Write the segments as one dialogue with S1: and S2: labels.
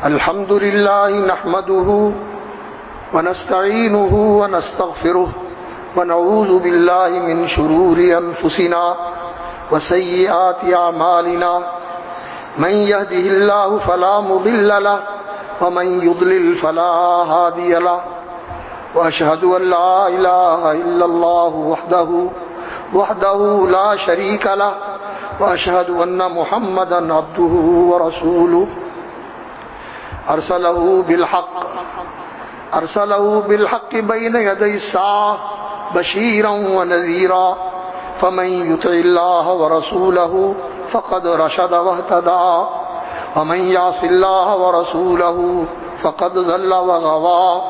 S1: الحمد لله نحمده ونستعينه ونستغفره ونعوذ بالله من شرور أنفسنا وسيئات أعمالنا من يهده الله فلا مضل له ومن يضلل فلا هادي له وأشهد أن لا إله إلا الله وحده لا شريك له وأشهد أن محمدا عبده ورسوله أرسله بالحق بين يدي الساعة بشيرا ونذيرا فمن يطع الله ورسوله فقد رشد واهتدى ومن يعص الله ورسوله فقد ضل وغوى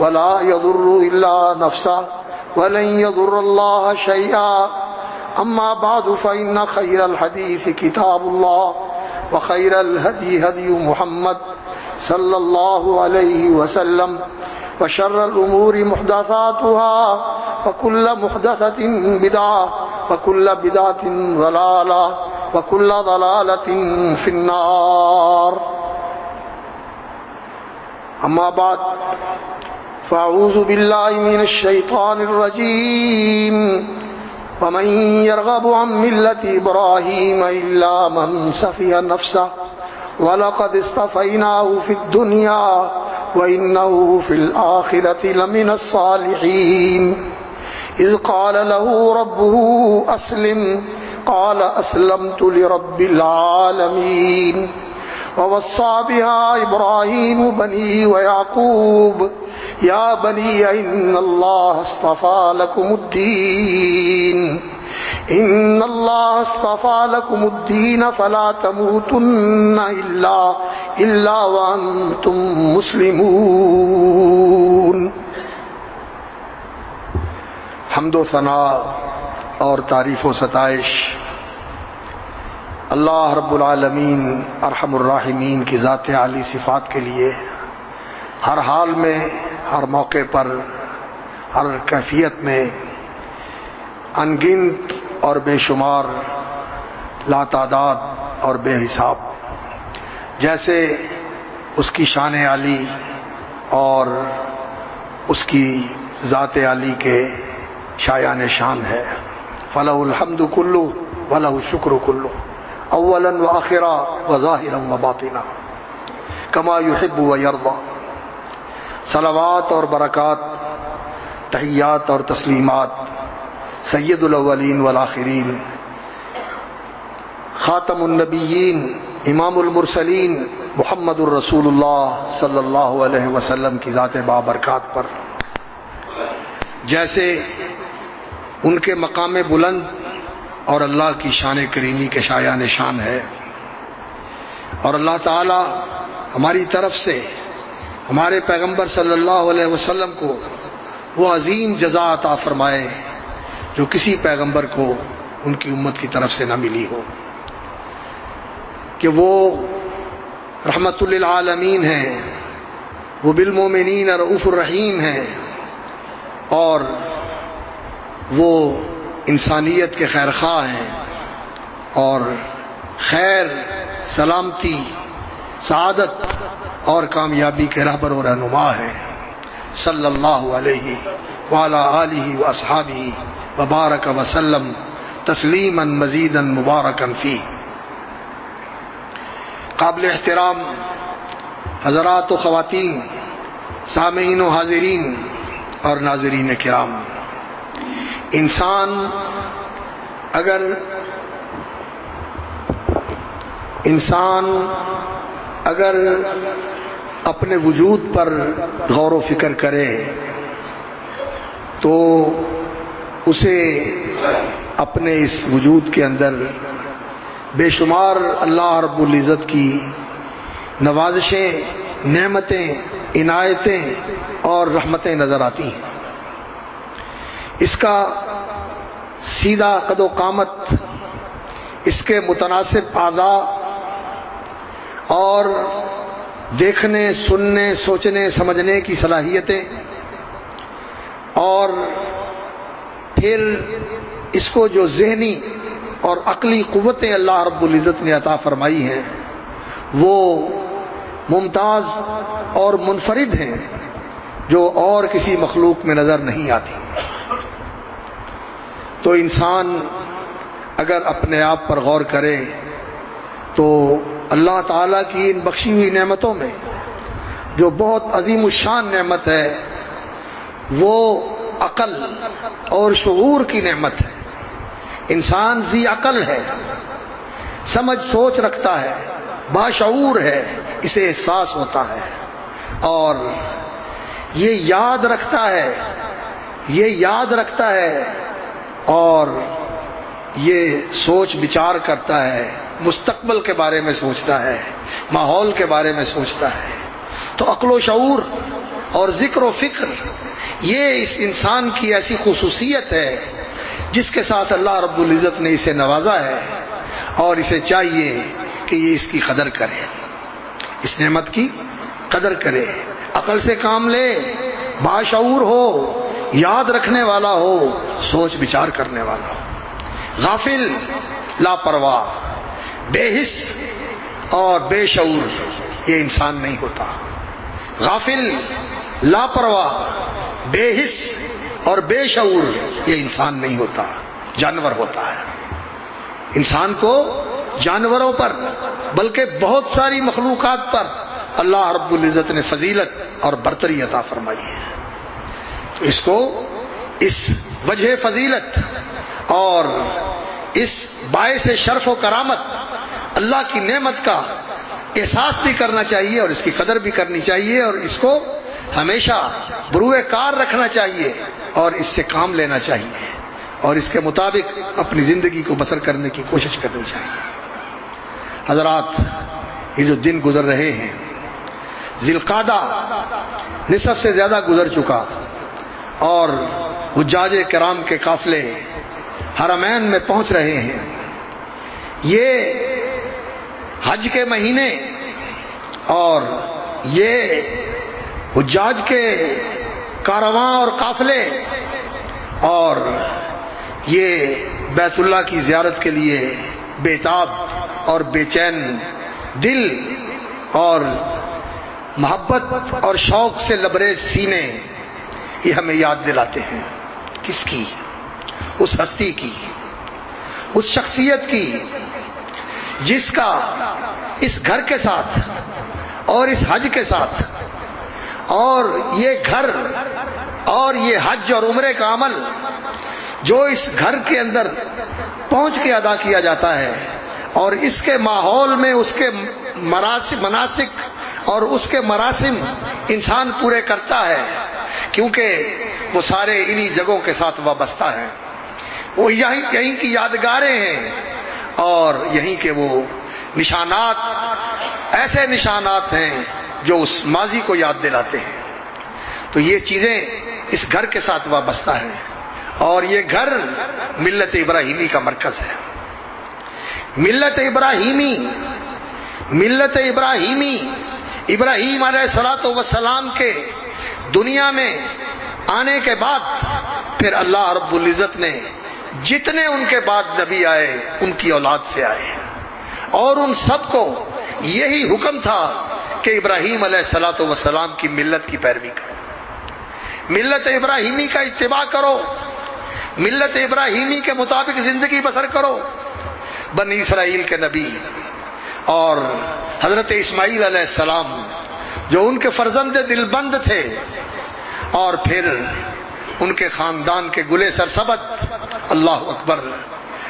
S1: ولا يضر إلا نفسه ولن يضر الله شيئا أما بعد فإن خير الحديث كتاب الله وخير الهدي هدي محمد صلى الله عليه وسلم وشر الأمور محدثاتها وكل محدثة بدعة وكل بدعة ضلالة وكل ضلالة في النار. أما بعد فأعوذ بالله من الشيطان الرجيم ومن يرغب عن ملة إبراهيم إلا من سفه نفسه وَلَقَدِ اصْطَفَيْنَاهُ فِي الدُّنْيَا وَإِنَّهُ فِي الْآخِرَةِ لَمِنَ الصَّالِحِينَ إِذْ قَالَ لَهُ رَبُّهُ أَسْلِمْ قَالَ أَسْلَمْتُ لِرَبِّ الْعَالَمِينَ وَوَصَّى بِهَا إِبْرَاهِيمُ بَنِيهِ وَيَعْقُوبُ يَا بَنِيَّ إِنَّ اللَّهَ اصْطَفَى لَكُمُ الدِّينَ إن اللہ اصطفى لكم الدین فلا تموتن الا وانتم مسلمون. حمد و ثناء اور تعریف و ستائش اللہ رب العالمین ارحم الراحمین کی ذات عالی صفات کے لیے ہر حال میں، ہر موقع پر، ہر کیفیت میں انگنت اور بے شمار، لا تعداد اور بے حساب، جیسے اس کی شان عالی اور اس کی ذات عالی کے شایان شان ہے. فلہ الحمد کلہ ولہ الشکر کلہ اولا وآخرا وظاہرا وباطنا کما یحب ویرضی. صلوات اور برکات، تحیات اور تسلیمات سید الاولین والآخرین، خاتم النبیین، امام المرسلین محمد الرسول اللہ صلی اللہ علیہ وسلم کی ذات بابرکات پر، جیسے ان کے مقام بلند اور اللہ کی شان کریمی کے شایان شان ہے. اور اللہ تعالی ہماری طرف سے ہمارے پیغمبر صلی اللہ علیہ وسلم کو وہ عظیم جزا عطا فرمائے جو کسی پیغمبر کو ان کی امت کی طرف سے نہ ملی ہو، کہ وہ رحمت للعالمین ہیں، وہ بالمومنین رؤوف الرحیم ہیں، اور وہ انسانیت کے خیر خواہ ہیں، اور خیر، سلامتی، سعادت اور کامیابی کے رہبر و رہنما ہیں. صلی اللہ علیہ وعلی آلہ واصحابہ وبارک وسلم تسلیما مزیدا مبارکا فیہ. قابل احترام حضرات و خواتین، سامعین و حاضرین اور ناظرین کرام، انسان اگر اپنے وجود پر غور و فکر کرے تو اسے اپنے اس وجود کے اندر بے شمار اللہ رب العزت کی نوازشیں، نعمتیں، عنایتیں اور رحمتیں نظر آتی ہیں. اس کا سیدھا قد و قامت، اس کے متناسب اعضاء اور دیکھنے، سننے، سوچنے، سمجھنے کی صلاحیتیں، اور پھر اس کو جو ذہنی اور عقلی قوتیں اللہ رب العزت نے عطا فرمائی ہیں وہ ممتاز اور منفرد ہیں جو اور کسی مخلوق میں نظر نہیں آتی۔ تو انسان اگر اپنے آپ پر غور کرے تو اللہ تعالیٰ کی ان بخشی ہوئی نعمتوں میں جو بہت عظیم الشان نعمت ہے وہ عقل اور شعور کی نعمت ہے۔ انسان ذی عقل ہے، سمجھ سوچ رکھتا ہے، باشعور ہے، اسے احساس ہوتا ہے اور یہ یاد رکھتا ہے اور یہ سوچ بچار کرتا ہے، مستقبل کے بارے میں سوچتا ہے، ماحول کے بارے میں سوچتا ہے۔ تو عقل و شعور اور ذکر و فکر یہ اس انسان کی ایسی خصوصیت ہے جس کے ساتھ اللہ رب العزت نے اسے نوازا ہے اور اسے چاہیے کہ یہ اس کی قدر کرے، اس نعمت کی قدر کرے، عقل سے کام لے، باشعور ہو، یاد رکھنے والا ہو، سوچ بچار کرنے والا ہو۔ غافل، لاپرواہ، بے حس اور بے شعور یہ انسان نہیں ہوتا۔ غافل، لاپرواہ، بے حس اور بے شعور یہ انسان نہیں ہوتا، جانور ہوتا ہے۔ انسان کو جانوروں پر بلکہ بہت ساری مخلوقات پر اللہ رب العزت نے فضیلت اور برتری عطا فرمائی ہے۔ تو اس کو اس وجہ فضیلت اور اس باعث شرف و کرامت اللہ کی نعمت کا احساس بھی کرنا چاہیے اور اس کی قدر بھی کرنی چاہیے اور اس کو ہمیشہ بروئے کار رکھنا چاہیے اور اس سے کام لینا چاہیے اور اس کے مطابق اپنی زندگی کو بسر کرنے کی کوشش کرنی چاہیے۔ حضرات، یہ جو دن گزر رہے ہیں، ذی القعدہ نصف سے زیادہ گزر چکا اور حجاج کرام کے قافلے حرمین میں پہنچ رہے ہیں۔ یہ حج کے مہینے اور یہ حجاج کے کارواں اور قافلے اور یہ بیت اللہ کی زیارت کے لیے بےتاب اور بے چین دل اور محبت اور شوق سے لبریز سینے یہ ہمیں یاد دلاتے ہیں کس کی؟ اس ہستی کی، اس شخصیت کی جس کا اس گھر کے ساتھ اور اس حج کے ساتھ اور یہ گھر اور یہ حج اور عمرے کا عمل جو اس گھر کے اندر پہنچ کے ادا کیا جاتا ہے اور اس کے ماحول میں اس کے مناسک اور اس کے مراسم انسان پورے کرتا ہے، کیونکہ وہ سارے انہی جگہوں کے ساتھ وابستہ ہیں، وہ یہیں کی یادگاریں ہیں اور یہیں کے وہ نشانات ایسے نشانات ہیں جو اس ماضی کو یاد دلاتے ہیں۔ تو یہ چیزیں اس گھر کے ساتھ وابستہ ہیں اور یہ گھر ملت ابراہیمی کا مرکز ہے۔ ملت ابراہیمی ابراہیم علیہ السلام کے دنیا میں آنے کے بعد پھر اللہ رب العزت نے جتنے ان کے بعد نبی آئے ان کی اولاد سے آئے اور ان سب کو یہی حکم تھا کہ ابراہیم علیہ السلام کی ملت کی پیروی کرو، ملت ابراہیمی کا اتباع کرو، ملت ابراہیمی کے مطابق زندگی بسر کرو۔ بنی اسرائیل کے نبی اور حضرت اسماعیل علیہ السلام جو ان کے فرزند دل بند تھے اور پھر ان کے خاندان کے گلے سرسبد، اللہ اکبر،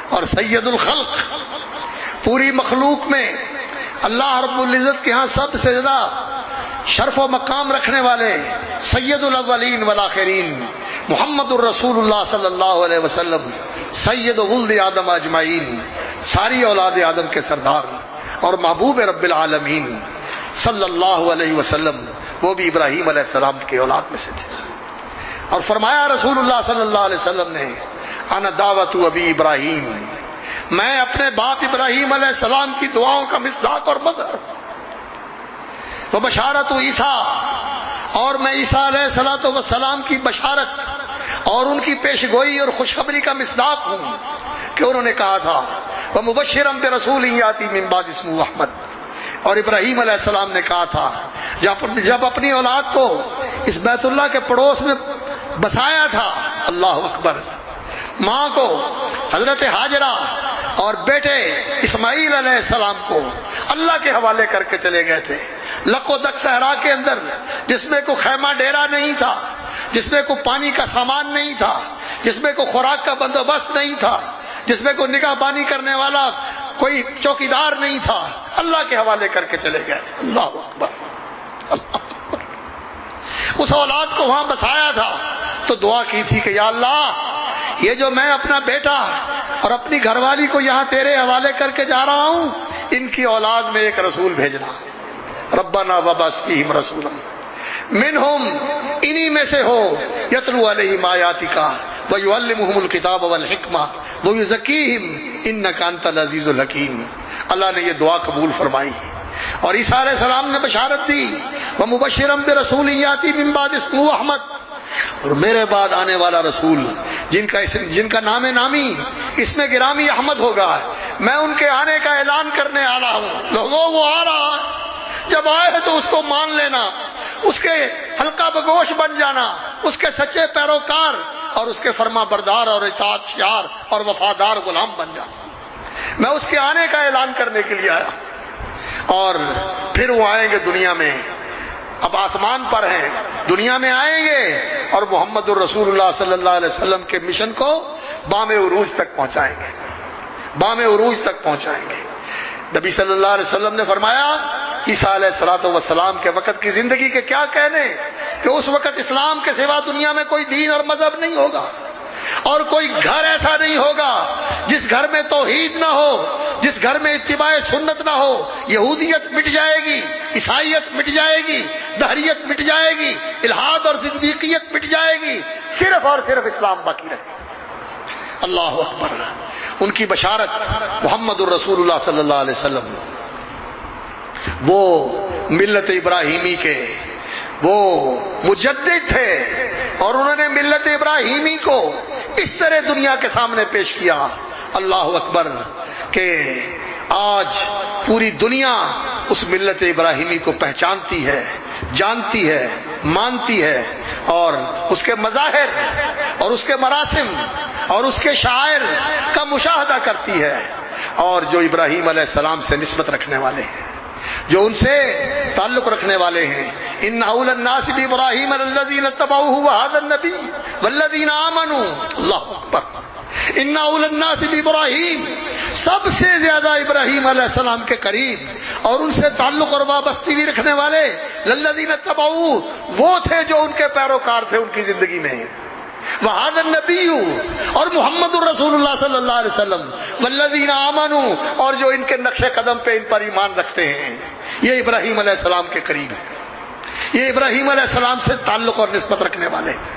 S1: اور سید الخلق، پوری مخلوق میں اللہ رب العزت کے ہاں سب سے زیادہ شرف و مقام رکھنے والے سید الاولین والآخرین محمد الرسول اللہ صلی اللہ علیہ وسلم، سید ولد آدم اجمعین، ساری اولاد آدم کے سردار اور محبوب رب العالمین صلی اللہ علیہ وسلم، وہ بھی ابراہیم علیہ السلام کی اولاد میں سے تھے۔ اور فرمایا رسول اللہ صلی اللہ علیہ وسلم نے، انا دعوت ابی ابراہیم، میں اپنے باپ ابراہیم علیہ السلام کی دعاؤں کا مصداق اور مظہر، وہ بشارت عیسیٰ، اور میں عیسیٰ علیہ السلام کی بشارت اور ان کی پیشگوئی اور خوشخبری کا مصداق ہوں کہ انہوں نے کہا تھا وَمُبَشِّرًا بِرَسُولٍ يَأْتِي مِن بَعْدِهِ اسْمُهُ احمد، اور ابراہیم علیہ السلام نے کہا تھا جب اپنی اولاد کو اس بیت اللہ کے پڑوس میں بسایا تھا، اللہ اکبر، ماں کو حضرت ہاجرہ اور بیٹے اسماعیل علیہ السلام کو اللہ کے حوالے کر کے چلے گئے تھے لق و دق صحرا کے اندر، جس میں کوئی خیمہ ڈیرا نہیں تھا، جس میں کوئی پانی کا سامان نہیں تھا، جس میں کوئی خوراک کا بندوبست نہیں تھا، جس میں کوئی نگاہ بانی کرنے والا کوئی چوکیدار نہیں تھا، اللہ کے حوالے کر کے چلے گئے۔ اللہ اکبر، اللہ اکبر۔ اس اولاد کو وہاں بسایا تھا تو دعا کی تھی کہ یا اللہ، یہ جو میں اپنا بیٹا اور اپنی گھر والی کو یہاں تیرے حوالے کر کے جا رہا ہوں، ان کی اولاد میں ایک رسول بھیجنا، ربنا وبعث فیہم رسولا منہم، انہی میں سے ہو، یتلو علیہم آیاتک ویعلمہم الکتاب والحکمہ ویزکیہم انک انت العزیز الحکیم۔ اللہ نے یہ دعا قبول فرمائی اور عیسیٰ علیہ السلام نے بشارت دی، ومبشرا برسول یاتی من بعد اسمہ احمد، اور میرے بعد آنے والا رسول جن کا نام نامی اس میں گرامی احمد ہوگا، میں ان کے آنے کا اعلان کرنے آ رہا ہوں۔ لوگوں، وہ آ رہا ہے، جب آئے ہے تو اس کو مان لینا، اس کے حلقہ بگوش بن جانا، اس کے سچے پیروکار اور اس کے فرما بردار اور اطاعت شعار اور وفادار غلام بن جانا۔ میں اس کے آنے کا اعلان کرنے کے لیے آیا، اور پھر وہ آئیں گے دنیا میں، اب آسمان پر ہیں، دنیا میں آئیں گے اور محمد الرسول اللہ صلی اللہ علیہ وسلم کے مشن کو بام عروج تک پہنچائیں گے، بام عروج تک پہنچائیں گے۔ نبی صلی اللہ علیہ وسلم نے فرمایا، عیسیٰ علیہ السلام کے وقت کی زندگی کے کیا کہنے کہ اس وقت اسلام کے سوا دنیا میں کوئی دین اور مذہب نہیں ہوگا، اور کوئی گھر ایسا نہیں ہوگا جس گھر میں توحید نہ ہو، جس گھر میں اتباع سنت نہ ہو۔ یہودیت مٹ جائے گی، عیسائیت مٹ جائے گی، دہریت مٹ جائے گی، الحاد اور زندیقیت مٹ جائے گی، صرف اور صرف اسلام باقی رہے گا۔ اللہ اکبر۔ ان کی بشارت محمد الرسول اللہ صلی اللہ علیہ وسلم، وہ ملت ابراہیمی کے وہ مجدد تھے، اور انہوں نے ملت ابراہیمی کو اس طرح دنیا کے سامنے پیش کیا، اللہ اکبر، کہ آج پوری دنیا اس ملت ابراہیمی کو پہچانتی ہے، جانتی ہے، مانتی ہے، اور اس کے مظاہر اور اس کے مراسم اور اس کے شعائر کا مشاہدہ کرتی ہے، اور جو ابراہیم علیہ السلام سے نسبت رکھنے والے ہیں، جو ان سے تعلق رکھنے والے ہیں، ان اول الناس بابراہیم الذین اتبعوہ وھذا النبی والذین آمنوا، اللہ اکبر، ان اول الناس بابراہیم، سب سے زیادہ ابراہیم علیہ السلام کے قریب اور ان سے تعلق اور وابستگی رکھنے والے الذین اتبعوہ، وہ تھے جو ان کے پیروکار تھے ان کی زندگی میں، وَهَذَا النَّبِيُّ، اور محمد الرسول اللہ صلی اللہ علیہ وسلم، وَالَّذِينَ آمَنُوا، اور جو ان کے نقش قدم پہ ان پر ایمان رکھتے ہیں، یہ ابراہیم علیہ السلام کے قریب ہے، یہ ابراہیم علیہ السلام سے تعلق اور نسبت رکھنے والے ہیں۔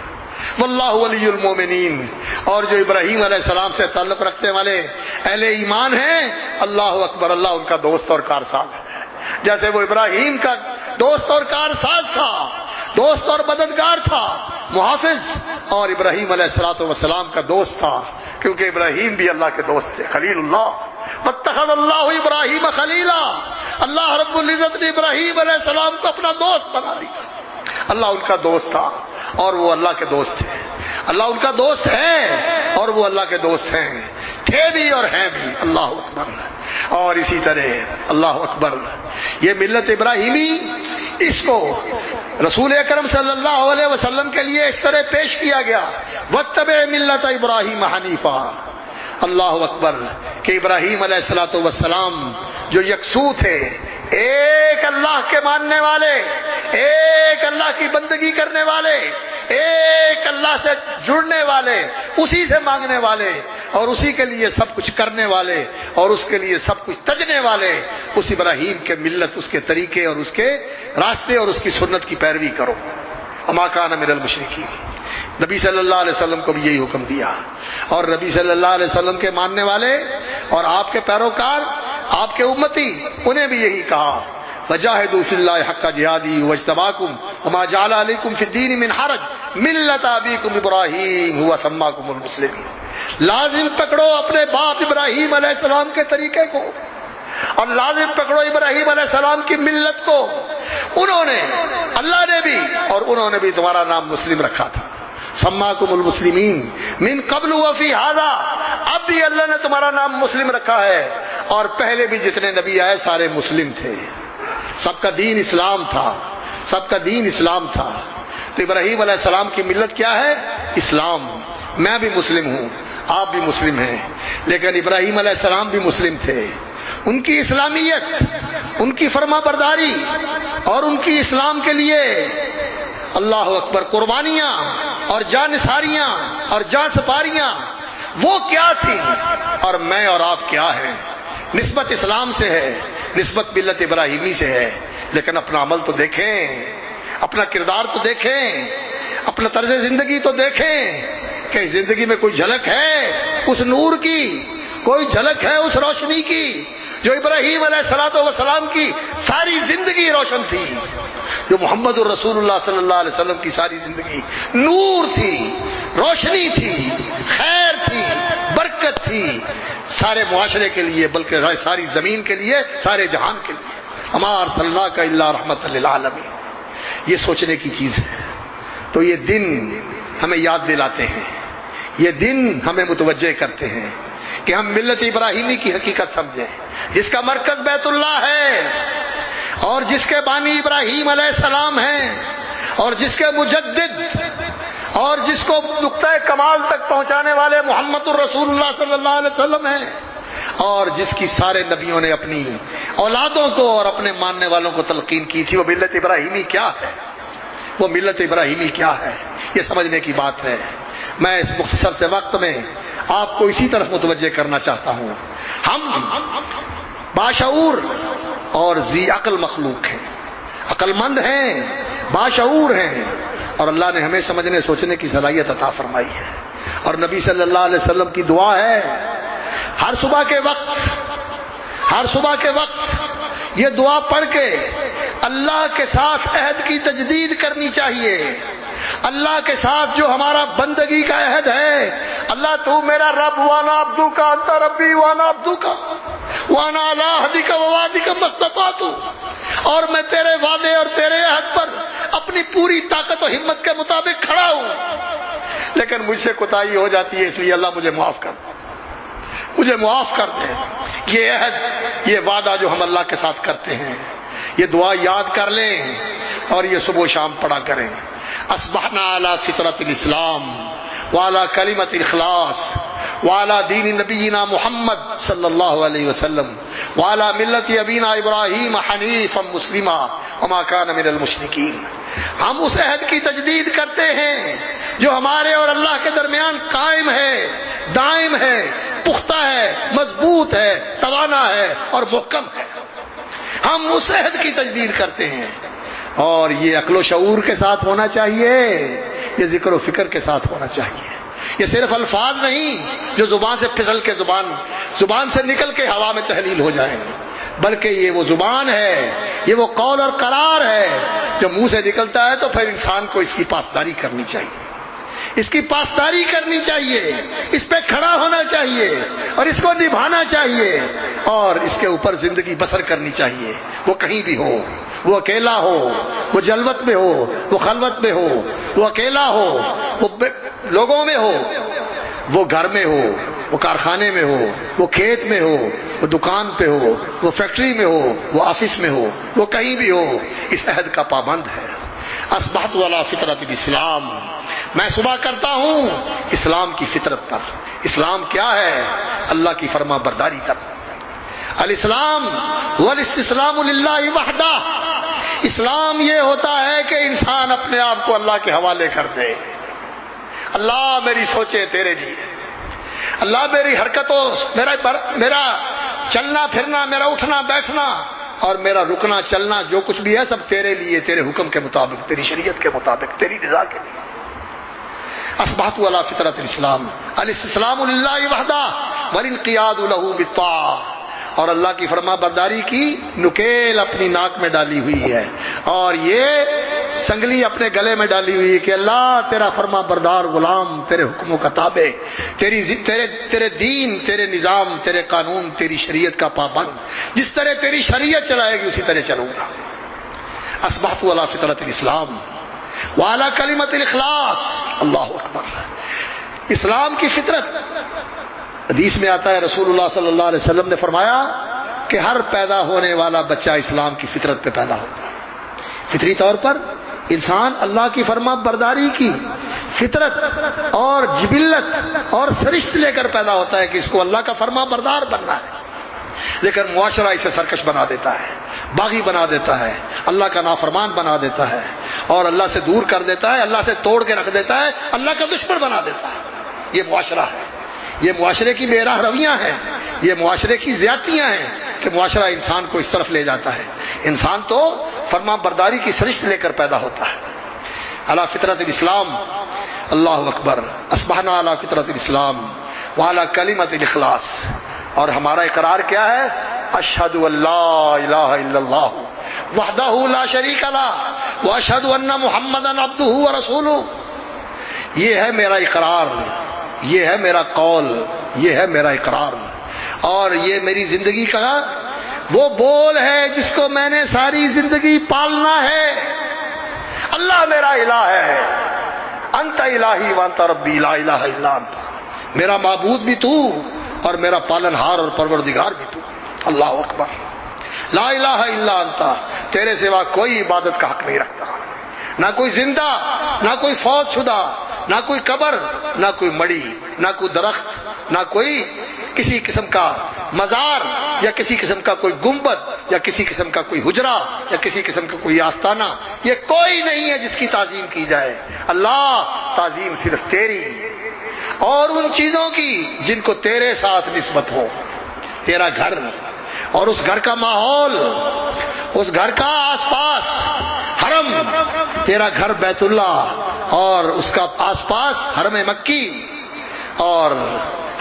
S1: واللہ ولی المومنین، اور جو ابراہیم علیہ السلام سے تعلق رکھنے والے اہل ایمان ہیں، اللہ اکبر، اللہ ان کا دوست اور کارساز ہے، جیسے وہ ابراہیم کا دوست اور کارساز تھا، دوست اور مددگار تھا، محافظ، اور ابراہیم علیہ السلام کا دوست تھا، کیونکہ ابراہیم بھی اللہ کے دوست تھے، خلیل اللہ، واتخذ اللہ ابراہیم خلیلا، اللہ رب العزت نے ابراہیم علیہ السلام کو اپنا دوست بنا لیا، اللہ ان کا دوست تھا اور وہ اللہ کے دوست تھے، اللہ ان کا دوست ہے اور وہ اللہ کے دوست ہیں، تھے بھی اور ہیں بھی، اللہ اکبر۔ اور اسی طرح اللہ اکبر، یہ ملت ابراہیمی، اس کو رسول اکرم صلی اللہ علیہ وسلم کے لیے اس طرح پیش کیا گیا، واتبع ملت ابراہیم حنیفا، اللہ اکبر، کہ ابراہیم علیہ السلام جو یکسو تھے، ایک اللہ کے ماننے والے، ایک اللہ کی بندگی کرنے والے، ایک اللہ سے جڑنے والے، اسی سے مانگنے والے اور اسی کے لیے سب کچھ کرنے والے اور اس کے لیے سب کچھ تجنے والے، اس ابراہیم کے ملت، اس کے طریقے اور اس کے راستے اور اس کی سنت کی پیروی کرو۔ وما کان من المشرکین، نبی صلی اللہ علیہ وسلم کو بھی یہی حکم دیا، اور نبی صلی اللہ علیہ وسلم کے ماننے والے اور آپ کے پیروکار، آپ کے امتی، انہیں بھی یہی کہا، وجاہدوا فی اللہ حق جہادہ واجتباکم وما جعل علیکم فی الدین من حرج ملت ابیکم ابراہیم هو سماکم المسلمین، لازم پکڑو اپنے باپ ابراہیم علیہ السلام کے طریقے کو، اور لازم پکڑو ابراہیم علیہ السلام کی ملت کو. انہوں نے، اللہ نے بھی اور انہوں نے بھی تمہارا نام مسلم رکھا تھا. سماکم المسلمین من قبل وفی ھذا، اب بھی اللہ نے تمہارا نام مسلم رکھا ہے. اور پہلے بھی جتنے نبی آئے سارے مسلم تھے، سب کا دین اسلام تھا، سب کا دین اسلام تھا. تو ابراہیم علیہ السلام کی ملت کیا ہے؟ اسلام. میں بھی مسلم ہوں، آپ بھی مسلم ہیں، لیکن ابراہیم علیہ السلام بھی مسلم تھے. ان کی اسلامیت، ان کی فرما برداری اور ان کی اسلام کے لیے اللہ اکبر قربانیاں اور جان نثاریاں اور جان سپاریاں وہ کیا تھی، اور میں اور آپ کیا ہیں. نسبت اسلام سے ہے، نسبت ملت ابراہیمی سے ہے، لیکن اپنا عمل تو دیکھیں، اپنا کردار تو دیکھیں، اپنا طرز زندگی تو دیکھیں کہ زندگی میں کوئی جھلک ہے اس نور کی، کوئی جھلک ہے اس روشنی کی جو ابراہیم علیہ السلام کی ساری زندگی روشن تھی، جو محمد الرسول اللہ صلی اللہ علیہ وسلم کی ساری زندگی نور تھی، روشنی تھی، خیر تھی، برکت تھی، سارے معاشرے کے لیے بلکہ ساری زمین کے لیے، سارے جہان کے لیے. وما ارسلناک الا رحمۃ للعالمین. یہ سوچنے کی چیز ہے. تو یہ دن ہمیں یاد دلاتے ہیں، یہ دن ہمیں متوجہ کرتے ہیں کہ ہم ملت ابراہیمی کی حقیقت سمجھیں، جس کا مرکز بیت اللہ ہے اور جس کے بانی ابراہیم علیہ السلام ہیں اور جس کے مجدد اور جس کو نقطہ کمال تک پہنچانے والے محمد الرسول اللہ صلی اللہ علیہ وسلم ہیں، اور جس کی سارے نبیوں نے اپنی اولادوں کو اور اپنے ماننے والوں کو تلقین کی تھی. وہ ملت ابراہیمی کیا ہے؟ وہ ملت ابراہیمی کیا ہے؟ یہ سمجھنے کی بات ہے. میں اس مختصر سے وقت میں آپ کو اسی طرف متوجہ کرنا چاہتا ہوں. ہم باشعور اور ذی عقل مخلوق ہیں، عقل مند ہیں، باشعور ہیں، اور اللہ نے ہمیں سمجھنے سوچنے کی صلاحیت عطا فرمائی ہے. اور نبی صلی اللہ علیہ وسلم کی دعا ہے ہر صبح کے وقت یہ دعا پڑھ کے اللہ کے ساتھ عہد کی تجدید کرنی چاہیے. اللہ کے ساتھ جو ہمارا بندگی کا عہد ہے، اللہ تو میرا رب وانا عبدو کا، انت ربی وانا عبدو کا، وانا علی عہدک ووعدک ما استطعت، اور میں تیرے وعدے اور تیرے عہد پر اپنی پوری طاقت و ہمت کے مطابق کھڑا ہوں، لیکن مجھ سے کوتاہی ہو جاتی ہے، اس لیے اللہ مجھے معاف کر دے، مجھے معاف کر دے. یہ عہد، یہ وعدہ جو ہم اللہ کے ساتھ کرتے ہیں، یہ دعا یاد کر لیں اور یہ صبح و شام پڑھا کریں. اصبحنا علی فطرت الاسلام وعلی کلمۃ الاخلاص وعلی دین نبینا محمد صلی اللہ علیہ وسلم وعلی ملت ابینا ابراہیم حنیفا مسلما وما کان من المشرکین. ہم اس عہد کی تجدید کرتے ہیں جو ہمارے اور اللہ کے درمیان قائم ہے، دائم ہے، پختہ ہے، مضبوط ہے، توانا ہے اور محکم ہے. ہم اس عہد کی تجدید کرتے ہیں، اور یہ عقل و شعور کے ساتھ ہونا چاہیے، یہ ذکر و فکر کے ساتھ ہونا چاہیے. یہ صرف الفاظ نہیں جو زبان سے پھسل کے زبان سے نکل کے ہوا میں تحلیل ہو جائیں، بلکہ یہ وہ زبان ہے، یہ وہ قول اور قرار ہے جو منہ سے نکلتا ہے. تو پھر انسان کو اس کی پاسداری کرنی چاہیے، اس کی پاسداری کرنی چاہیے، اس پہ کھڑا ہونا چاہیے اور اس کو نبھانا چاہیے اور اس کے اوپر زندگی بسر کرنی چاہیے. وہ کہیں بھی ہو، وہ اکیلا ہو، وہ جلوت میں ہو، وہ خلوت میں ہو، وہ اکیلا ہو، وہ لوگوں میں ہو، وہ گھر میں ہو، وہ کارخانے میں ہو، وہ کھیت میں ہو، وہ دکان پہ ہو، وہ فیکٹری میں ہو، وہ آفس میں ہو، وہ کہیں بھی ہو، اس عہد کا پابند ہے. اصبحت علی فطرت الاسلام. میں صبح کرتا ہوں اسلام کی فطرت پر. اسلام کیا ہے؟ اللہ کی فرما برداری کرنا. الاسلام والاستسلام للہ وحدہ. اسلام یہ ہوتا ہے کہ انسان اپنے آپ کو اللہ کے حوالے کر دے. اللہ میری سوچیں تیرے لیے، اللہ میری حرکتوں، میرا چلنا پھرنا، میرا اٹھنا بیٹھنا اور میرا رکنا چلنا جو کچھ بھی ہے سب تیرے لیے، تیرے حکم کے مطابق، تیری شریعت کے مطابق، تیری رضا کے لیے. اصبحت علی فطرت الاسلام الاستسلام للہ وحدہ والانقیاد له بالطاعہ. اور اللہ کی فرما برداری کی نکیل اپنی ناک میں ڈالی ہوئی ہے، اور یہ سنگلی اپنے گلے میں ڈالی ہوئی کہ اللہ تیرا فرما بردار غلام، تیرے حکموں کا تابع، تیرے دین، تیرے نظام، تیرے قانون، تیری شریعت کا پابند، جس طرح تیری شریعت چلائے گی اسی طرح چلوں گا۔ اصبحت علی فطرت الاسلام وعلی کلمۃ الاخلاص۔ اللہ اکبر۔ اسلام کی فطرت، حدیث میں آتا ہے رسول اللہ صلی اللہ علیہ وسلم نے فرمایا کہ ہر پیدا ہونے والا بچہ اسلام کی فطرت پہ پیدا ہوتا ہے۔ فطری طور پر انسان اللہ کی فرما برداری کی فطرت اور جبلت اور سرشت لے کر پیدا ہوتا ہے کہ اس کو اللہ کا فرما بردار بننا ہے، لیکن معاشرہ اسے سرکش بنا دیتا ہے، باغی بنا دیتا ہے، اللہ کا نافرمان بنا دیتا ہے اور اللہ سے دور کر دیتا ہے، اللہ سے توڑ کے رکھ دیتا ہے، اللہ کا دشمن بنا دیتا ہے۔ یہ معاشرہ ہے، یہ معاشرے کی بے راہ رویاں ہیں، یہ معاشرے کی زیادتیاں ہیں کہ معاشرہ انسان کو اس طرف لے جاتا ہے۔ انسان تو فرما برداری کی سرشت لے کر پیدا ہوتا ہے۔ علی فطرت الاسلام، اللہ اکبر۔ اصبحنا علی فطرت الاسلام وعلی کلمۃ الاخلاص۔ اور ہمارا اقرار کیا ہے؟ اشہد ان لا الہ الا اللہ وحدہ لا شریک لہ واشہد ان محمدا عبدہ ورسولہ۔ یہ ہے میرا اقرار، یہ ہے میرا قول، یہ ہے میرا اقرار، اور یہ میری زندگی کا وہ بول ہے جس کو میں نے ساری زندگی پالنا ہے۔ اللہ میرا الہ ہے، انت الہی وانت ربی لا الہ الا انت۔ میرا معبود بھی تو اور میرا پالنہار اور پروردگار بھی تو۔ اللہ اکبر۔ لا الہ الا انت، تیرے سوا کوئی عبادت کا حق نہیں رکھتا، نہ کوئی زندہ، نہ کوئی فوت شدہ، نہ کوئی قبر، نہ کوئی مڑی، نہ کوئی درخت، نہ کوئی کسی قسم کا مزار یا کسی قسم کا کوئی گنبد یا کسی قسم کا کوئی حجرہ یا کسی قسم کا کوئی آستانہ، یہ کوئی نہیں ہے جس کی تعظیم کی جائے۔ اللہ، تعظیم صرف تیری اور ان چیزوں کی جن کو تیرے ساتھ نسبت ہو۔ تیرا گھر اور اس گھر کا ماحول، اس گھر کا آس پاس حرم، تیرا گھر بیت اللہ اور اس کا آس پاس حرم مکی اور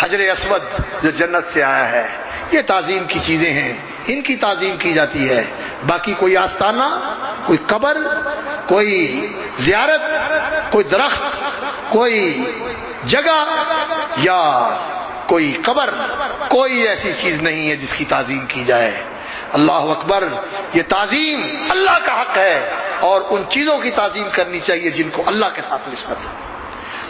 S1: حجر اسود جو جنت سے آیا ہے، یہ تعظیم کی چیزیں ہیں، ان کی تعظیم کی جاتی ہے۔ باقی کوئی آستانہ، کوئی قبر، کوئی زیارت، کوئی درخت، کوئی جگہ یا کوئی قبر، کوئی ایسی چیز نہیں ہے جس کی تعظیم کی جائے۔ اللہ اکبر۔ یہ تعظیم اللہ کا حق ہے اور ان چیزوں کی تعظیم کرنی چاہیے جن کو اللہ کے ساتھ نسبت ہے،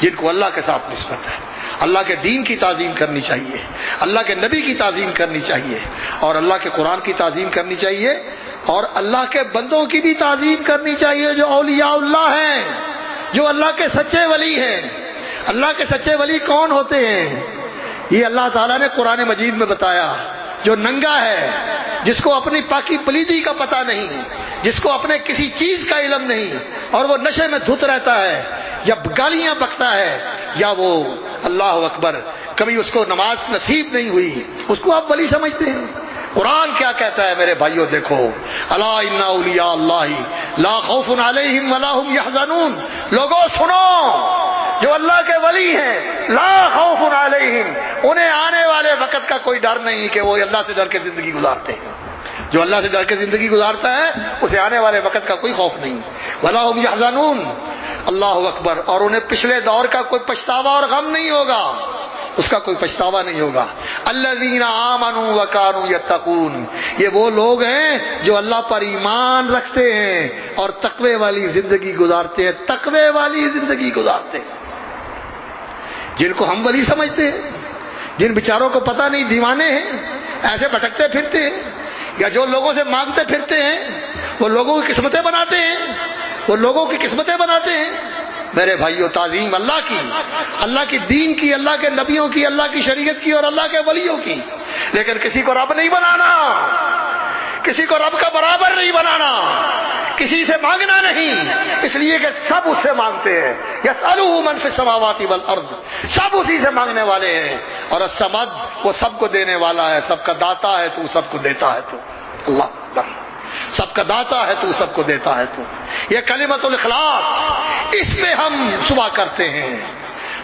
S1: جن کو اللہ کے ساتھ نسبت ہے۔ اللہ کے دین کی تعظیم کرنی چاہیے، اللہ کے نبی کی تعظیم کرنی چاہیے اور اللہ کے قرآن کی تعظیم کرنی چاہیے اور اللہ کے بندوں کی بھی تعظیم کرنی چاہیے جو اولیاء اللہ ہیں، جو اللہ کے سچے ولی ہیں۔ اللہ کے سچے ولی کون ہوتے ہیں؟ یہ اللہ تعالیٰ نے قرآن مجید میں بتایا۔ جو ننگا ہے، جس کو اپنی پاکی پلیدی کا پتہ نہیں، جس کو اپنے کسی چیز کا علم نہیں اور وہ نشے میں دھت رہتا ہے یا گالیاں بکتا ہے یا وہ اللہ اکبر کبھی اس کو نماز نصیب نہیں ہوئی، اس کو آپ ولی سمجھتے ہیں؟ قرآن کیا کہتا ہے میرے بھائیوں؟ دیکھو، الا ان اولیاء اللہ لا خوف علیہم ولا هم یحزنون۔ لوگوں سنو، جو اللہ کے ولی ہیں، لا خوف علیہم، انہیں آنے والے وقت کا کوئی ڈر نہیں کہ وہ اللہ سے ڈر کے زندگی گزارتے ہیں۔ جو اللہ سے ڈر کے زندگی گزارتا ہے اسے آنے والے وقت کا کوئی خوف نہیں، ولا هم یحزنون۔ اللہ اکبر۔ اور انہیں پچھلے دور کا کوئی پچھتاوا اور غم نہیں ہوگا، اس کا کوئی پچھتاوا نہیں ہوگا۔ الذین آمنوا وکانوا یتقون، یہ وہ لوگ ہیں جو اللہ پر ایمان رکھتے ہیں اور تقوی والی زندگی گزارتے ہیں، تقوی والی زندگی گزارتے ہیں۔ جن کو ہم ولی سمجھتے ہیں، جن بیچاروں کو پتہ نہیں دیوانے ہیں، ایسے بھٹکتے پھرتے ہیں یا جو لوگوں سے مانگتے پھرتے ہیں، وہ لوگوں کی قسمتیں بناتے ہیں، وہ لوگوں کی قسمتیں بناتے ہیں۔ میرے بھائیو، تعظیم اللہ کی، اللہ کی دین کی، اللہ کے نبیوں کی، اللہ کی شریعت کی اور اللہ کے ولیوں کی، لیکن کسی کو رب نہیں بنانا، کسی کو رب کا برابر نہیں بنانا، کسی سے مانگنا نہیں، اس لیے کہ سب اس سے مانگتے ہیں۔ یسألہ من فی السماوات والارض، سب اسی سے مانگنے والے ہیں، اور الصمد، وہ سب کو دینے والا ہے، سب کا داتا ہے تو سب کو دیتا ہے تو۔ اللہ اکبر۔ سب کا داتا ہے تو سب کو دیتا ہے تو۔ یہ کلمۃ الاخلاص، اس میں ہم صبح کرتے ہیں۔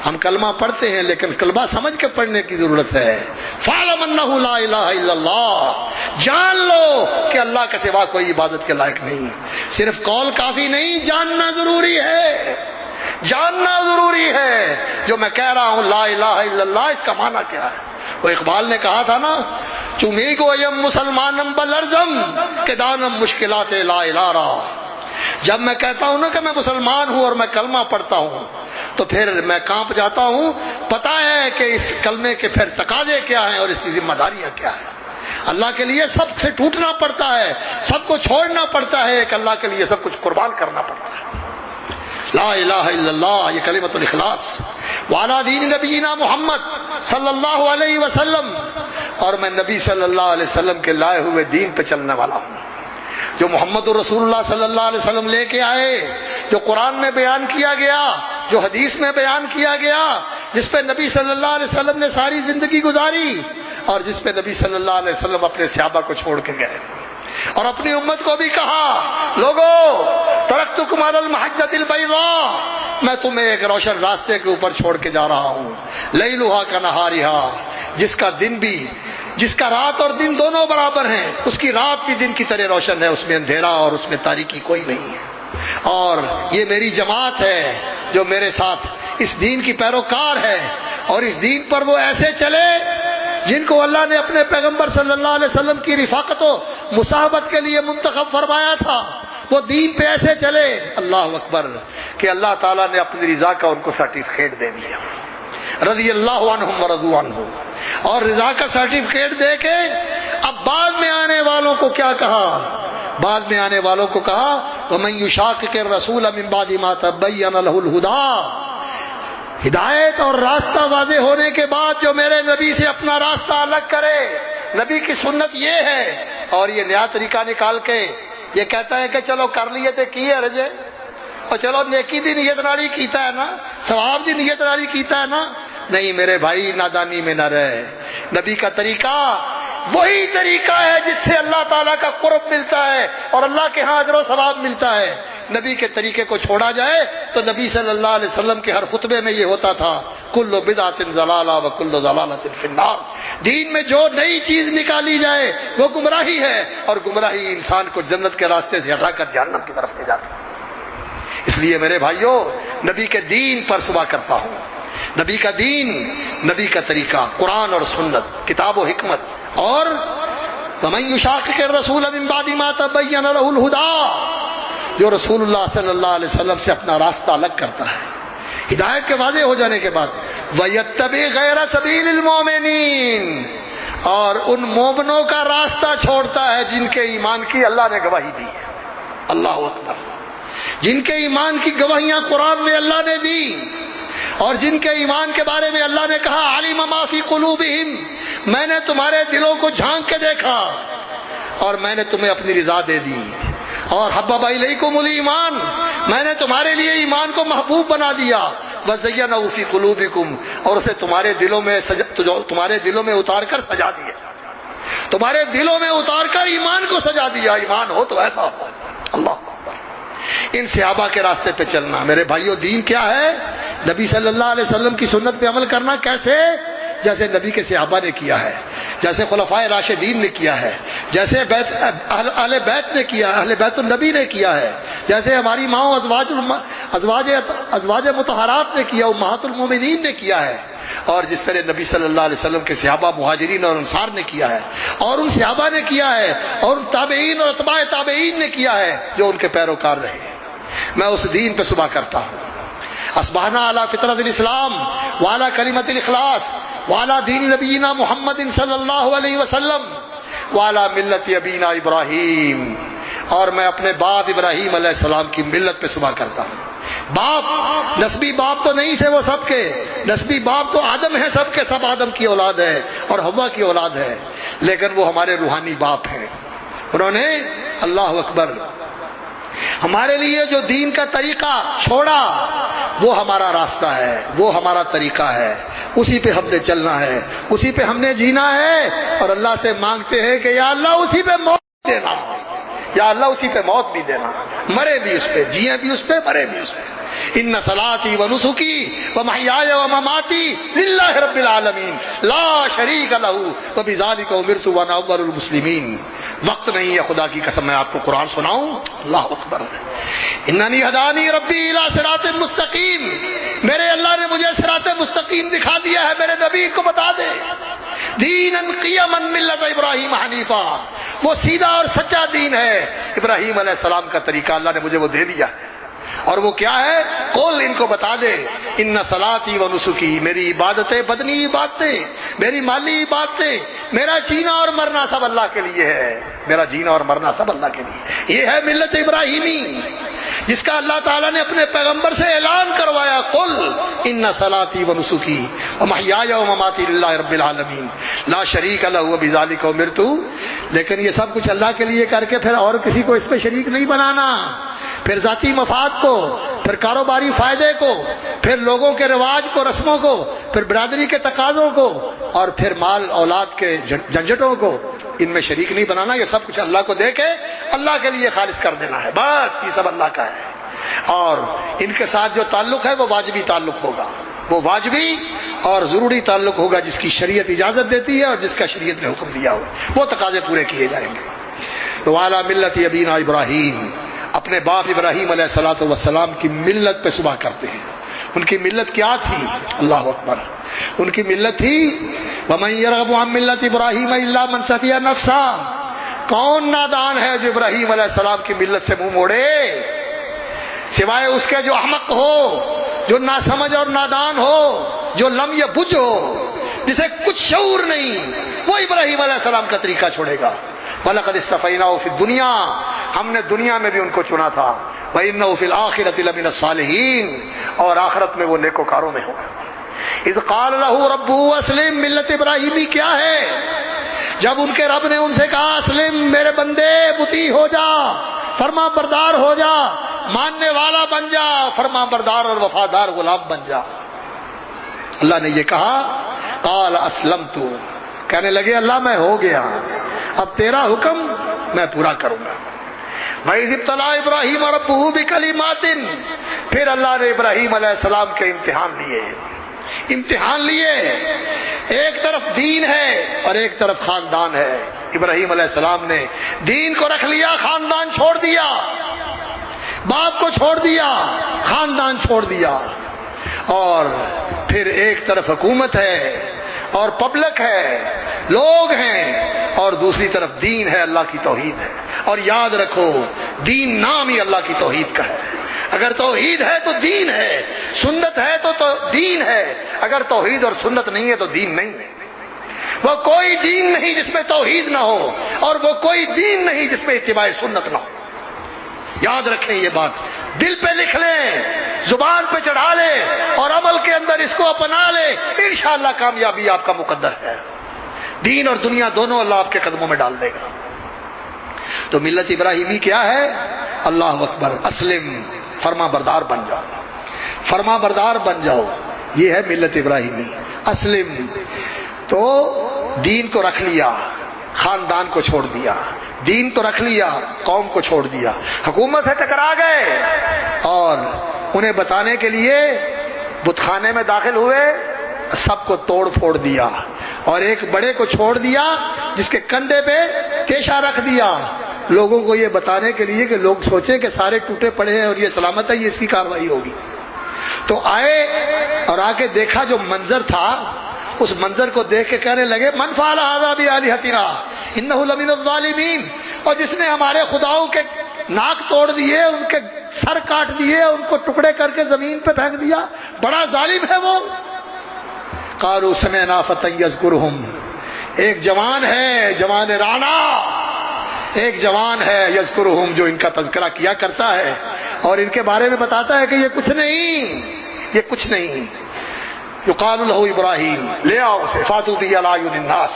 S1: ہم کلمہ پڑھتے ہیں لیکن کلمہ سمجھ کے پڑھنے کی ضرورت ہے۔ فَاعْلَمْ أَنَّهُ لَا إِلَٰهَ إِلَّا اللَّهُ، جان لو کہ اللہ کے سوا کوئی عبادت کے لائق نہیں ہے۔ صرف قول کافی نہیں، جاننا ضروری ہے، جاننا ضروری ہے۔ جو میں کہہ رہا ہوں لا الہ الا اللہ، اس کا معنی کیا ہے؟ وہ اقبال نے کہا تھا نا، چمی کو یم مسلمانم بلرزم کہ دانم مشکلات لا الہ را۔ جب میں کہتا ہوں نا کہ میں مسلمان ہوں اور میں کلمہ پڑھتا ہوں تو پھر میں کانپ جاتا ہوں، پتہ ہے کہ اس کلمے کے پھر تقاضے کیا ہیں اور اس کی ذمہ داریاں کیا ہیں۔ اللہ کے لیے سب سے ٹوٹنا پڑتا ہے، سب کو چھوڑنا پڑتا ہے، کہ اللہ کے لیے سب کچھ قربان کرنا پڑتا ہے۔ لا الہ الا اللہ، یہ کلمۃ الاخلاص۔ وعلی دین نبینا محمد صلی اللہ علیہ وسلم، اور میں نبی صلی اللہ علیہ وسلم کے لائے ہوئے دین پہ چلنے والا ہوں، جو محمد رسول اللہ صلی اللہ علیہ وسلم لے کے آئے، جو قرآن میں بیان کیا گیا، جو حدیث میں بیان کیا گیا، جس پہ نبی صلی اللہ علیہ وسلم نے ساری زندگی گزاری، اور جس پہ نبی صلی اللہ علیہ وسلم اپنے صحابہ کو چھوڑ کے گئے، اور اپنی امت کو بھی کہا، لوگو ترکتکم علی المحجۃ البیضاء، میں تمہیں ایک روشن راستے کے اوپر چھوڑ کے جا رہا ہوں، لیلھا کنہارھا، جس کا رات اور دن دونوں برابر ہیں، اس کی رات بھی دن کی طرح روشن ہے، اس میں اندھیرا اور اس میں تاریکی کوئی نہیں ہے۔ اور یہ میری جماعت ہے جو میرے ساتھ اس دین کی پیروکار ہے، اور اس دین پر وہ ایسے چلے جن کو اللہ نے اپنے پیغمبر صلی اللہ علیہ وسلم کی رفاقت و مصاحبت کے لیے منتخب فرمایا تھا، وہ دین پہ ایسے چلے، اللہ اکبر، کہ اللہ تعالیٰ نے اپنی رضا کا ان کو سرٹیفکیٹ دے دیا، رضی اللہ عنہم ورضوا عنہ۔ اور رضا کا سرٹیفکیٹ دے کے اب بعد میں آنے والوں کو کیا کہا؟ بعد میں آنے والوں کو کہا وَمَن يُشَاقِقِ الرَّسُولَ مِن بَعْدِ مَا تَبَيَّنَ لَهُ الْهُدَىٰ، ہدایت اور راستہ واضح ہونے کے بعد جو میرے نبی سے اپنا راستہ الگ کرے، نبی کی سنت یہ ہے، اور یہ نیا طریقہ نکال کے یہ کہتا ہے کہ چلو کر لیے تو کی ہے رجے، اور چلو نیکی دی نیت ناری کیتا ہے نا، ثواب دی نیت ناری کیتا ہے نا۔ نہیں میرے بھائی، نادانی میں نہ رہے۔ نبی کا طریقہ وہی طریقہ ہے جس سے اللہ تعالیٰ کا قرب ملتا ہے اور اللہ کے ہاں اجر و ثواب ملتا ہے۔ نبی کے طریقے کو چھوڑا جائے تو نبی صلی اللہ علیہ وسلم کے ہر خطبے میں یہ ہوتا تھا، کل بدعۃ ضلالہ وکل ضلالۃ فی النار، دین میں جو نئی چیز نکالی جائے وہ گمراہی ہے، اور گمراہی انسان کو جنت کے راستے سے ہٹا کر جہنم کی طرف لے جاتی ہے۔ اس لیے میرے بھائیوں، نبی کے دین پر صبح کرتا ہوں، نبی کا دین، نبی کا طریقہ، قرآن اور سنت، کتاب و حکمت، اور وَمَن يُشَاقِقِ الرَّسُولَ مِن بَعْدِ مَا تَبَيَّنَ لَهُ الْهُدَىٰ، جو رسول اللہ صلی اللہ علیہ وسلم سے اپنا راستہ الگ کرتا ہے ہدایت کے واضح ہو جانے کے بعد، وَيَتَّبِعْ غَيْرَ سَبِيلِ الْمُؤْمِنِينَ، اور ان مومنوں کا راستہ چھوڑتا ہے جن کے ایمان کی اللہ نے گواہی دی ہے۔ اللہ اکبر، جن کے ایمان کی گواہیاں قرآن میں اللہ نے دی، اور جن کے ایمان کے بارے میں اللہ نے کہا عَلِمَ مَا فِي قُلُوبِهِمْ، میں نے تمہارے دلوں کو جھانک کے دیکھا اور میں نے تمہیں اپنی رضا دے دی، اور حبب الیکم الایمان، میں نے تمہارے لیے ایمان کو محبوب بنا دیا، وَزَيَّنَهُ فِي قُلُوبِكُمْ، اور اسے تمہارے دلوں میں اتار کر سجا دیا، تمہارے دلوں میں اتار کر ایمان کو سجا دیا۔ ایمان ہو تو ایسا ہو۔ اللہ اکبر، ان صحابہ کے راستے پہ چلنا۔ میرے بھائیوں، دین کیا ہے؟ نبی صلی اللہ علیہ وسلم کی سنت پہ عمل کرنا۔ کیسے؟ جیسے نبی کے صحابہ نے کیا ہے، جیسے خلفائے راشدین نے کیا ہے، جیسے اہل بیت نے کیا، اہل بیت النبی نے کیا ہے، جیسے ہماری ماؤں ازواج مطہرات نے کیا، امہات المومنین نے کیا ہے، اور جس طرح نبی صلی اللہ علیہ وسلم کے صحابہ مہاجرین اور انصار نے کیا ہے، اور ان صحابہ نے کیا ہے، اور تابعین اور اتباع تابعین نے کیا ہے جو ان کے پیروکار رہے۔ میں اس دین پہ صبح کرتا ہوں۔ اصبحنا علی فطرت الاسلام وعلی کلمۃ الاخلاص وعلی دین نبینا محمد صلی اللہ علیہ وسلم وعلی ملت ابینا ابراہیم، اور میں اپنے باپ ابراہیم علیہ السلام کی ملت پہ صبح کرتا ہوں۔ باپ، نسبی باپ تو نہیں تھے وہ سب کے، نسبی باپ تو آدم ہے، سب کے سب آدم کی اولاد ہے اور حوا کی اولاد ہے، لیکن وہ ہمارے روحانی باپ ہیں۔ انہوں نے، اللہ اکبر، ہمارے لیے جو دین کا طریقہ چھوڑا وہ ہمارا راستہ ہے، وہ ہمارا طریقہ ہے، اسی پہ ہم نے چلنا ہے، اسی پہ ہم نے جینا ہے، اور اللہ سے مانگتے ہیں کہ یا اللہ اسی پہ موت دینا، یا اللہ اسی پہ موت بھی دینا، مرے بھی اس پہ، جیے بھی اس پہ، مرے بھی اس پہ۔ ان صلاتی و نسکی و محیای و مماتی للہ رب العالمین لا شریک لہ و بذالک امرت وانا اول المسلمین۔ وقت نہیں ہے، خدا کی قسم میں آپ کو قرآن سناؤں؟ اللہ اکبر۔ اننی ہدانی ربی الی صراط مستقیم، میرے اللہ نے مجھے صراط مستقیم دکھا دیا ہے، میرے نبی کو بتا دے۔ دینا قیما ملت ابراہیم حنیفا، وہ سیدھا اور سچا دین ہے، ابراہیم علیہ السلام کا طریقہ اللہ نے مجھے وہ دے دیا ہے۔ اور وہ کیا ہے؟ قول، ان کو بتا دے، ان صلاتی و نسکی، میری عبادتیں، بدنی عبادتیں، میری مالی عبادتیں، میرا جینا اور مرنا سب اللہ کے لیے ہے، میرا جینا اور مرنا سب اللہ کے لیے۔ یہ ہے ملت ابراہیمی، جس کا اللہ تعالیٰ نے اپنے پیغمبر سے اعلان کروایا، قل ان صلاتی و نسکی و محیای و مماتی للہ رب العالمین لا شریک لہ وبذالک امرت۔ لیکن یہ سب کچھ اللہ کے لیے کر کے پھر اور کسی کو اس پہ شریک نہیں بنانا، پھر ذاتی مفاد کو، پھر کاروباری فائدے کو، پھر لوگوں کے رواج کو، رسموں کو، پھر برادری کے تقاضوں کو، اور پھر مال اولاد کے جھنجھٹوں کو، ان میں شریک نہیں بنانا۔ یہ سب کچھ اللہ کو دے کے اللہ کے لیے خالص کر دینا ہے، بس یہ سب اللہ کا ہے۔ اور ان کے ساتھ جو تعلق ہے وہ واجبی تعلق ہوگا، وہ واجبی اور ضروری تعلق ہوگا جس کی شریعت اجازت دیتی ہے اور جس کا شریعت نے حکم دیا ہوا، وہ تقاضے پورے کیے جائیں گے۔ تو وعلی ملت ابینا ابراہیم، اپنے باپ ابراہیم علیہ الصلوۃ والسلام کی ملت پہ صبح کرتے ہیں۔ ان کی ملت کیا تھی؟ اللہ اکبر، ان کی ملت تھی وَمَن يَرْغَبُ عَن مِّلَّةِ إِبْرَاهِيمَ إِلَّا مَن سَفِهَ نَفْسَهُ۔ کون نادان ہے جو ابراہیم علیہ السلام کی ملت سے منہ موڑے؟ سوائے اس کے جو احمق ہو، جو ناسمجھ اور نادان ہو، جو لم یبج ہو، جسے کچھ شعور نہیں، وہ ابراہیم علیہ السلام کا طریقہ چھوڑے گا۔ وَلَقَدِ اسْتَفَيْنَاهُ فِي الدُّنْيَا، ہم نے دنیا میں بھی ان کو چنا تھا، وَإِنَّهُ فِي الْآخِرَةِ لَمِنَ الصَّالِحِينَ، اور آخرت میں وہ نیکوکاروں میں ہوگا۔ اذ قال له ربه اسلم، ملت ابراہیمی کیا ہے؟ جب ان کے رب نے ان سے کہا اسلم، میرے بندے مطیع ہو جا، فرما بردار ہو جا، ماننے والا بن جا، فرما بردار اور وفادار غلام بن جا۔ اللہ نے یہ کہا، قال اسلمت، کہنے لگے اللہ میں ہو گیا، اب تیرا حکم میں پورا کروں گا۔ وَإِذِ ابْتَلَىٰ إِبْرَاهِيمَ رَبُّهُ بِكَلِمَاتٍ، پھر اللہ نے ابراہیم علیہ السلام کے امتحان لیے، ایک طرف دین ہے اور ایک طرف خاندان ہے۔ ابراہیم علیہ السلام نے دین کو رکھ لیا، خاندان چھوڑ دیا، باپ کو چھوڑ دیا، خاندان چھوڑ دیا، اور پھر ایک طرف حکومت ہے اور پبلک ہے، لوگ ہیں، اور دوسری طرف دین ہے، اللہ کی توحید ہے۔ اور یاد رکھو، دین نام ہی اللہ کی توحید کا ہے۔ اگر توحید ہے تو دین ہے، سنت ہے تو دین ہے، اگر توحید اور سنت نہیں ہے تو دین نہیں ہے۔ وہ کوئی دین نہیں جس میں توحید نہ ہو، اور وہ کوئی دین نہیں جس میں اتباع سنت نہ ہو۔ یاد رکھیں یہ بات، دل پہ لکھ لیں، زبان پہ چڑھا لیں، اور عمل کے اندر اس کو اپنا لیں، انشاءاللہ کامیابی آپ کا مقدر ہے۔ دین اور دنیا دونوں اللہ آپ کے قدموں میں ڈال دے گا۔ تو ملت ابراہیمی کیا ہے؟ اللہ اکبر، اسلم، فرما بردار بن جاؤ، فرما بردار بن جاؤ، یہ ہے ملت ابراہیمی۔ اسلم، تو دین کو رکھ لیا، خاندان کو چھوڑ دیا، دین کو رکھ لیا، قوم کو چھوڑ دیا، حکومت سے ٹکرا گئے، اور انہیں بتانے کے لیے بت خانے میں داخل ہوئے، سب کو توڑ پھوڑ دیا، اور ایک بڑے کو چھوڑ دیا جس کے کندھے پہ کیشا رکھ دیا، لوگوں کو یہ بتانے کے لیے کہ لوگ سوچیں کہ سارے ٹوٹے پڑے ہیں اور یہ سلامت ہے، یہ اس کی کاروائی ہوگی۔ تو آئے اور آ کے دیکھا جو منظر تھا، اس منظر کو دیکھ کے کہنے لگے من فعل ھذا بآلہتنا انہ لمن الظالمین، اور جس نے ہمارے خداؤں کے ناک توڑ دیے، ان کے سر کاٹ دیے، ان کو ٹکڑے کر کے زمین پہ پھینک دیا، بڑا ظالم ہے وہ۔ قالوا سمعنا فتى یذکرہم، ایک جوان ہے، جوان رانا، ایک جوان ہے یذکرہم، جو ان کا تذکرہ کیا کرتا ہے اور ان کے بارے میں بتاتا ہے کہ یہ کچھ نہیں، یہ کچھ نہیں۔ یقال لہ ابراہیم، لے آؤ اسے، فاتوا بہ علی اعین الناس،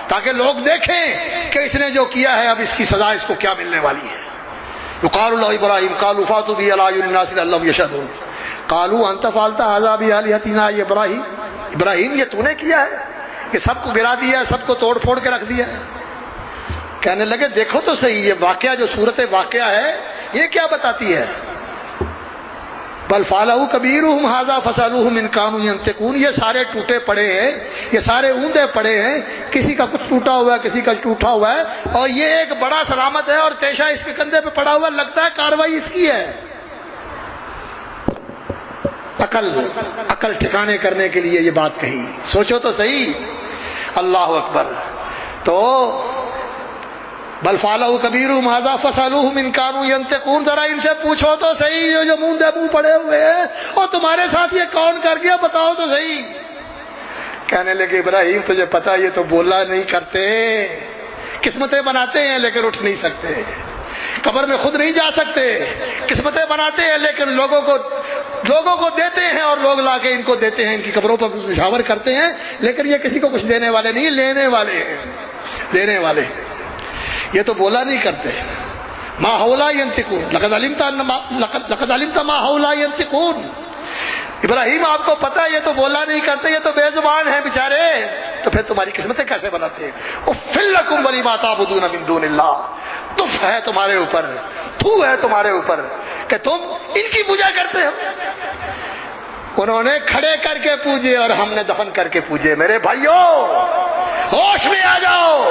S1: تاکہ لوگ دیکھیں کہ اس نے جو کیا ہے اب اس کی سزا اس کو کیا ملنے والی ہے۔ یقال لہ ابراہیم، قالوا فاتوا بہ علی اعین الناس لعلہم یشہدون، قالوا انت فعلت ھذا بآلہتنا یا ابراہیم، ابراہیم یہ تو نے کیا ہے کہ سب کو گرا دیا ہے، سب کو توڑ پھوڑ کے رکھ دیا ہے؟ کہنے لگے دیکھو تو صحیح، یہ واقعہ جو صورت واقعہ ہے یہ کیا بتاتی ہے؟ بل فعلہ کبیرہم ھذا فسألوہم ان کانوا ینطقون، یہ سارے ٹوٹے پڑے ہیں، یہ سارے اوندے پڑے ہیں، کسی کا کچھ ٹوٹا ہوا ہے، کسی کا ٹوٹا ہوا ہے، اور یہ ایک بڑا سلامت ہے اور تیشہ اس کے کندھے پہ پڑا ہوا، لگتا ہے کاروائی اس کی ہے۔ عقل ٹھکانے کرنے کے لیے یہ بات کہی، سوچو تو صحیح، اللہ اکبر۔ تو بل فعلہ کبیرہم ھذا فسألوہم ان کانوا ینطقون، ذرا ان سے پوچھو تو صحیح، جو منہ دے منہ پڑے ہوئے ہیں، اور تمہارے ساتھ یہ کون کر گیا، بتاؤ تو صحیح۔ کہنے لگے ابراہیم تجھے پتا یہ تو بولا نہیں کرتے، قسمتیں بناتے ہیں لیکن اٹھ نہیں سکتے، قبر میں خود نہیں جا سکتے، قسمتیں بناتے ہیں لیکن لوگوں کو دیتے ہیں، اور لوگ لا کے ان کو دیتے ہیں، ان کی قبروں پر مشاور کرتے ہیں، لیکن یہ کسی کو کچھ دینے والے نہیں، لینے والے ہیں، لینے والے ہیں، یہ تو بولا نہیں کرتے۔ ما حولا ینطقون لقد علمت ما حولا ینطقون، ابراہیم آپ کو پتا ہے یہ تو بولا نہیں کرتے، یہ تو بے زبان ہیں بیچارے، تو پھر تمہاری قسمتیں کیسے بناتے ہیں؟ اُفٍّ لَكُمْ وَلِمَا تَعْبُدُونَ مِن دُونِ اللَّهِ، تف ہے تمہارے اوپر، تھو ہے تمہارے اوپر کہ تم ان کی پوجا کرتے ہو۔ انہوں نے کھڑے کر کے پوجے اور ہم نے دفن کر کے پوجے۔ میرے بھائیوں ہوش میں آ جاؤ،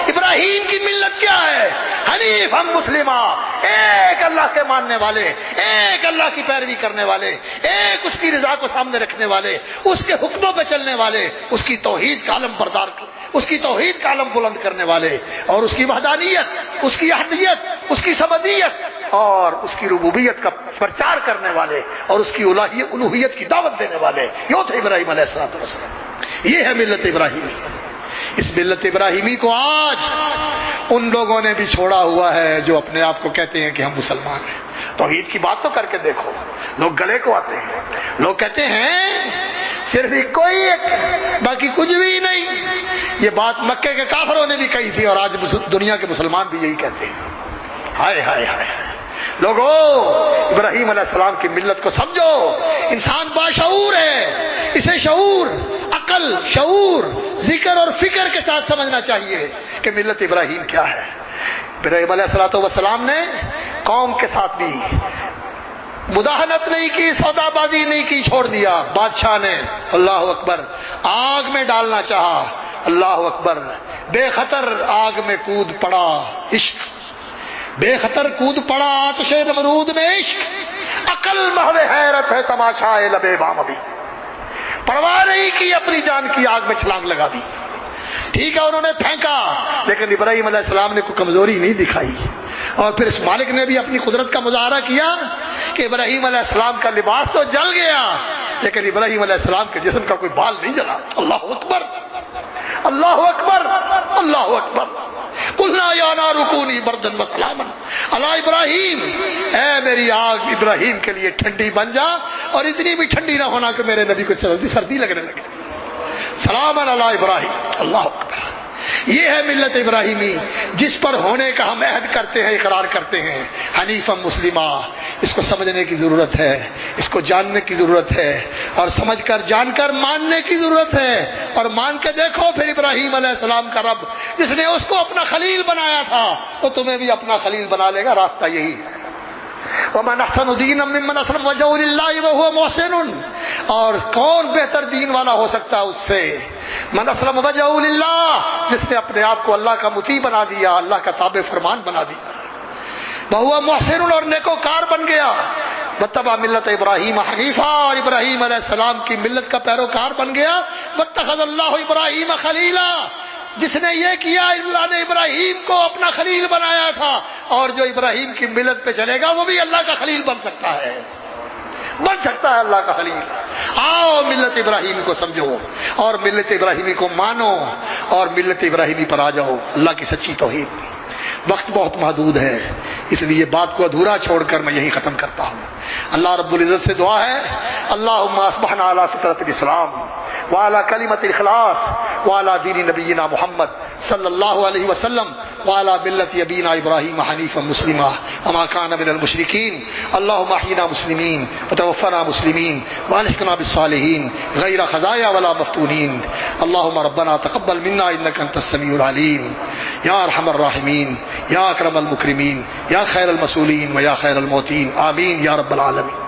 S1: ابراہیم کی ملت کیا ہے؟ حنیف، ہم مسلمہ، ایک اللہ کے ماننے والے، ایک اللہ کی پیروی کرنے والے، ایک اس کی رضا کو سامنے رکھنے والے، اس کے حکموں پہ چلنے والے، اس کی توحید کا علم بردار، اس کی توحید کا علم بلند کرنے والے، اور اس کی وحدانیت، اس کی احدیت، اس کی سمدیت اور اس کی ربوبیت کا پرچار کرنے والے، اور اس کی الوہیت کی دعوت دینے والے، یہ تھے ابراہیم علیہ السلام۔ یہ ہے ملت ابراہیمی۔ اس ملت ابراہیمی کو آج ان لوگوں نے بھی چھوڑا ہوا ہے جو اپنے آپ کو کہتے ہیں کہ ہم مسلمان ہیں۔ توحید کی بات تو کر کے دیکھو، لوگ گلے کو آتے ہیں، لوگ کہتے ہیں صرف کوئی ایک، باقی کچھ بھی نہیں۔ یہ بات مکے کے کافروں نے بھی کہی تھی، اور آج دنیا کے مسلمان بھی یہی کہتے ہیں۔ ہائے ہائے ہائے لوگو، ابراہیم علیہ السلام کی ملت کو سمجھو۔ انسان باشعور ہے، اسے شعور، عقل، شعور، ذکر اور فکر کے ساتھ سمجھنا چاہیے کہ ملت ابراہیم کیا ہے۔ ابراہیم علیہ السلام نے قوم کے ساتھ بھی مداہنت نہیں کی، سودا بازی نہیں کی، چھوڑ دیا۔ بادشاہ نے اللہ اکبر آگ میں ڈالنا چاہا، اللہ اکبر بے خطر آگ میں کود پڑا، عشق بے خطر کود پڑا آتش نمرود میں، عشق عقل محض حیرت ہے تماشائے لبے بام، ابھی پرواہ نہیں کی، اپنی جان کی آگ میں چھلانگ لگا دی۔ ٹھیک ہے انہوں نے پھینکا، لیکن ابراہیم علیہ السلام نے کوئی کمزوری نہیں دکھائی، اور پھر اس مالک نے بھی اپنی قدرت کا مظاہرہ کیا کہ ابراہیم علیہ السلام کا لباس تو جل گیا، لیکن ابراہیم علیہ السلام کے جسم کا کوئی بال نہیں جلا۔ اللہ اکبر، اللہ اکبر، اللہ اکبر۔ قلنا یا نار کونی بردا وسلاما علی ابراہیم، اے میری آگ ابراہیم کے لیے ٹھنڈی بن جا، اور اتنی بھی ٹھنڈی نہ ہونا کہ میرے نبی کو سردی لگنے لگے۔ سلام علی ابراہیم، اللہ اکبر۔ یہ ہے ملت ابراہیمی جس پر ہونے کا ہم عہد کرتے ہیں، اقرار کرتے ہیں، حنیفا مسلمہ۔ اس کو سمجھنے کی ضرورت ہے، اس کو جاننے کی ضرورت ہے، اور سمجھ کر جان کر ماننے کی ضرورت ہے، اور مان کے دیکھو پھر ابراہیم علیہ السلام کا رب جس نے اس کو اپنا خلیل بنایا تھا وہ تمہیں بھی اپنا خلیل بنا لے گا۔ راستہ یہی ہے۔ وَمَنْ أَحْسَنُ دِينًا مِّمَّنْ أَسْلَمَ وَجْهَهُ لِلَّهِ وَهُوَ مُحْسِنٌ، اور کون بہتر دین والا ہو سکتا ہے اس سے؟ من اسلم وجهه للہ، جس نے اپنے آپ کو اللہ کا مطیع بنا دیا، اللہ کا تابع فرمان بنا دیا، وَهُوَ مُحْسِنٌ، اور نیکوکار بن گیا، وَاتَّبَعَ مِلَّةَ إِبْرَاهِيمَ حَنِيفًا، اور ابراہیم علیہ السلام کی ملت کا پیروکار بن گیا، وَاتَّخَذَ اللَّهُ إِبْرَاهِيمَ خَلِيلًا، جس نے یہ کیا اللہ نے ابراہیم کو اپنا خلیل بنایا تھا، اور جو ابراہیم کی ملت پہ چلے گا وہ بھی اللہ کا خلیل بن سکتا ہے، بن سکتا ہے اللہ کا خلیل۔ آؤ ملت ابراہیمی کو سمجھو، اور ملت ابراہیمی کو مانو، اور ملت ابراہیمی پر آ جاؤ، اللہ کی سچی توحید۔ وقت بہت محدود ہے، اس لیے بات کو ادھورا چھوڑ کر میں یہی ختم کرتا ہوں۔ اللہ رب العزت سے دعا ہے، اللہم اصبحنا علی فطرت الاسلام وعلی کلمۃ الاخلاص وعلی دین نبینا محمد صلی اللہ علیہ وسلم وعلی ملت ابینا ابراہیم حنیفا مسلما وما کان من المشرکین، اللہم احینا مسلمین وتوفنا مسلمین والحقنا بالصالحین غیر خزایا ولا مفتونین، اللہم ربنا تقبل منا انک انت السمیع العلیم، یا ارحم الراحمین، یا اکرم المکرمین، یا خیر المسئولین و یا خیر المعطین، آمین یا رب العالمین۔